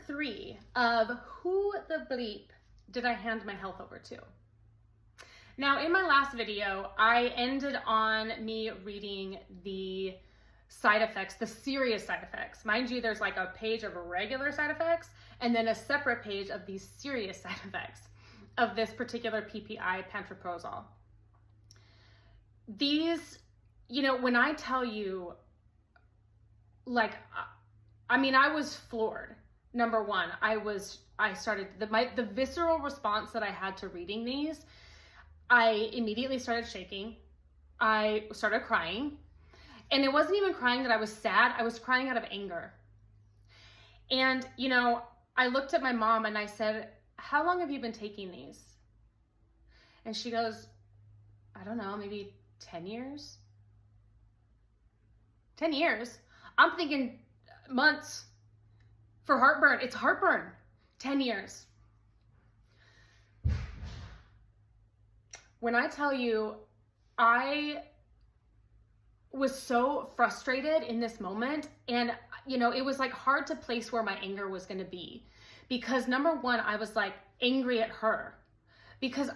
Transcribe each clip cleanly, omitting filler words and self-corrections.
3 of who the bleep did I hand my health over to? Now, in my last video, I ended on me reading the side effects, the serious side effects. Mind you, there's like a page of regular side effects and then a separate page of these serious side effects of this particular PPI, pantoprazole. These, you know, when I tell you, like, I mean, I was floored. Number one, the visceral response that I had to reading these, I immediately started shaking. I started crying. And it wasn't even crying that I was sad. I was crying out of anger. And, you know, I looked at my mom and I said, how long have you been taking these? And she goes, I don't know, maybe 10 years? 10 years? I'm thinking months for heartburn. It's heartburn. 10 years. When I tell you, I was so frustrated in this moment, and you know, it was like hard to place where my anger was going to be, because number one, I was like angry at her because,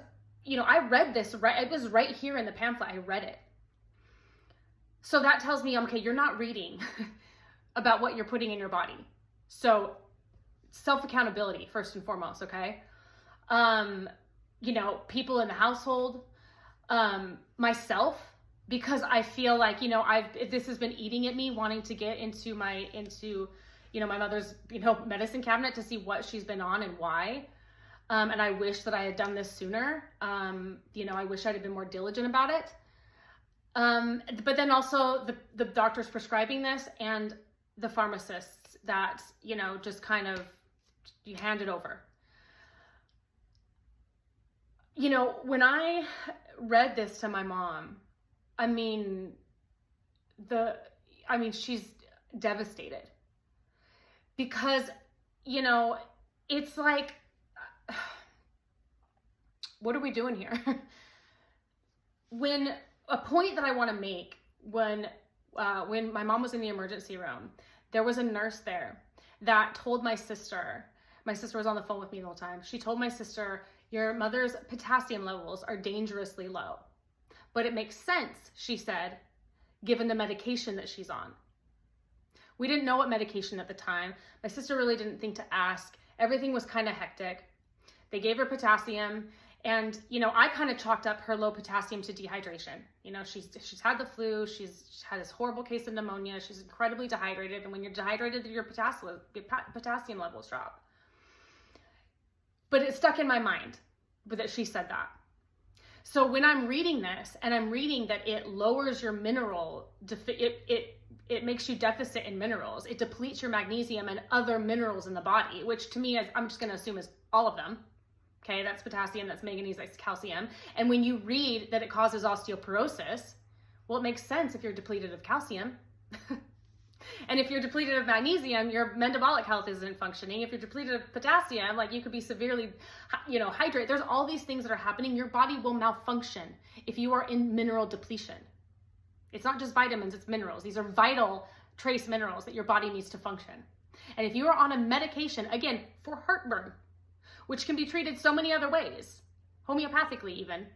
you know, I read this, right? It was right here in the pamphlet. I read it. So that tells me, okay, you're not reading about what you're putting in your body. So self-accountability first and foremost. Okay. You know, people in the household, myself, because I feel like, you know, this has been eating at me, wanting to get into my mother's, you know, medicine cabinet to see what she's been on and why. And I wish that I had done this sooner. You know, I wish I'd have been more diligent about it. But then also the doctors prescribing this and the pharmacists that, you know, just kind of, you hand it over. You know, when I read this to my mom, I mean, she's devastated because, you know, it's like, what are we doing here? When a point that I want to make, when my mom was in the emergency room, there was a nurse there that told my sister was on the phone with me the whole time. She told my sister, your mother's potassium levels are dangerously low. But it makes sense, she said, given the medication that she's on. We didn't know what medication at the time. My sister really didn't think to ask. Everything was kind of hectic. They gave her potassium, and, you know, I kind of chalked up her low potassium to dehydration. You know, she's had the flu, she's had this horrible case of pneumonia, she's incredibly dehydrated, and when you're dehydrated, your potassium levels drop. But it stuck in my mind that she said that. So when I'm reading this and I'm reading that it lowers your it makes you deficit in minerals. It depletes your magnesium and other minerals in the body, which to me, I'm just going to assume is all of them. Okay, that's potassium, that's manganese, that's calcium. And when you read that it causes osteoporosis, well, it makes sense if you're depleted of calcium. And if you're depleted of magnesium, your metabolic health isn't functioning. If you're depleted of potassium, like, you could be severely, you know, hydrated. There's all these things that are happening. Your body will malfunction if you are in mineral depletion. It's not just vitamins, it's minerals. These are vital trace minerals that your body needs to function. And if you are on a medication, again, for heartburn, which can be treated so many other ways, homeopathically even,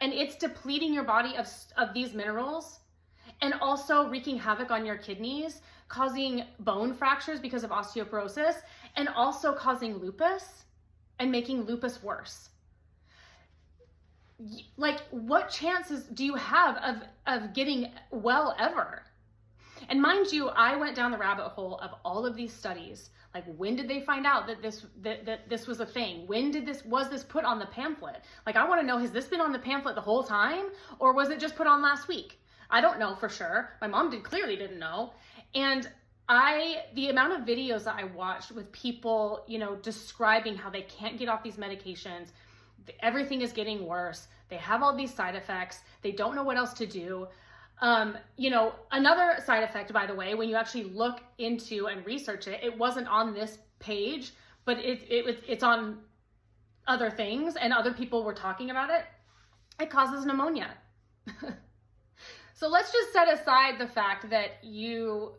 and it's depleting your body of these minerals, and also wreaking havoc on your kidneys, causing bone fractures because of osteoporosis, and also causing lupus and making lupus worse. Like, what chances do you have of getting well ever? And mind you, I went down the rabbit hole of all of these studies. Like, when did they find out that this was a thing? When was this put on the pamphlet? Like, I want to know, has this been on the pamphlet the whole time, or was it just put on last week? I don't know for sure. My mom clearly didn't know. And the amount of videos that I watched with people, you know, describing how they can't get off these medications, everything is getting worse. They have all these side effects. They don't know what else to do. You know, another side effect, by the way, when you actually look into and research it, it wasn't on this page, but it's on other things, and other people were talking about it. It causes pneumonia. So let's just set aside the fact that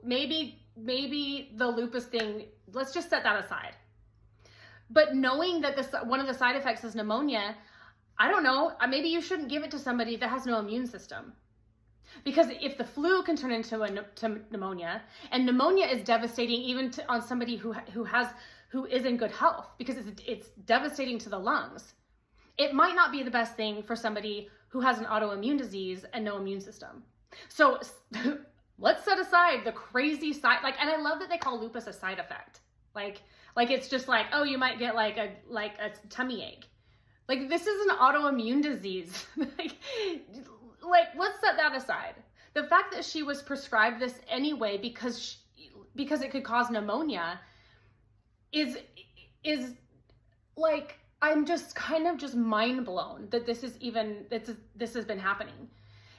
maybe the lupus thing let's just set that aside. But knowing that one of the side effects is pneumonia, I don't know, maybe you shouldn't give it to somebody that has no immune system. Because if the flu can turn into pneumonia, and pneumonia is devastating even on somebody who is in good health, because it's devastating to the lungs, it might not be the best thing for somebody who has an autoimmune disease and no immune system. So let's set aside the crazy side, and I love that they call lupus a side effect. Like it's just like, oh, you might get like a tummy ache. Like, this is an autoimmune disease. like let's set that aside. The fact that she was prescribed this anyway because it could cause pneumonia is like, I'm just kind of just mind blown that this has been happening.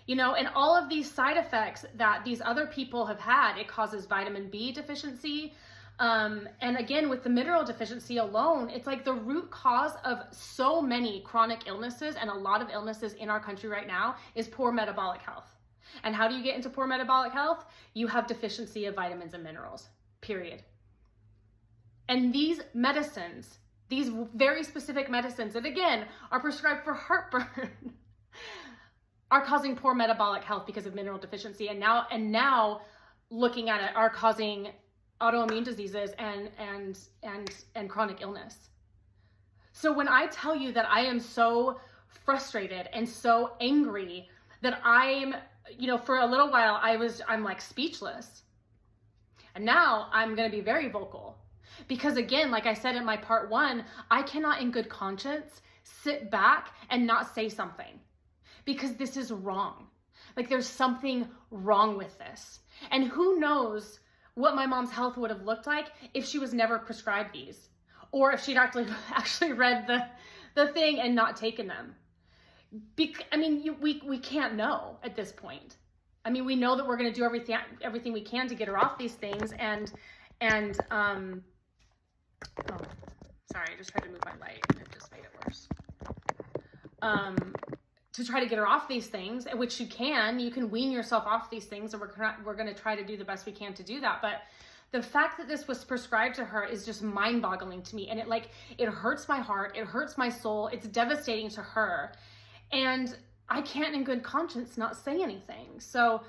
And all of these side effects that these other people have had, it causes vitamin B deficiency. And again, with the mineral deficiency alone, it's like the root cause of so many chronic illnesses, and a lot of illnesses in our country right now, is poor metabolic health. And how do you get into poor metabolic health? You have deficiency of vitamins and minerals, period. And these medicines, these very specific medicines that again are prescribed for heartburn, are causing poor metabolic health because of mineral deficiency. And now looking at it, are causing autoimmune diseases and chronic illness. So when I tell you that I am so frustrated and so angry that I'm, for a little while I'm like speechless. And now I'm going to be very vocal, because again, like I said in my part 1, I cannot in good conscience sit back and not say something, because this is wrong. Like, there's something wrong with this. And who knows what my mom's health would have looked like if she was never prescribed these, or if she'd actually read the thing and not taken them. We can't know at this point. We know that we're going to do everything we can to get her off these things, and oh, sorry, I just tried to move my light and it just made it worse. To try to get her off these things, which you can wean yourself off these things, and we're going to try to do the best we can to do that. But the fact that this was prescribed to her is just mind-boggling to me, and it hurts my heart, it hurts my soul, it's devastating to her, and I can't in good conscience not say anything. So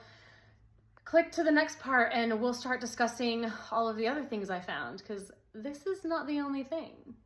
click to the next part and we'll start discussing all of the other things I found, because this is not the only thing.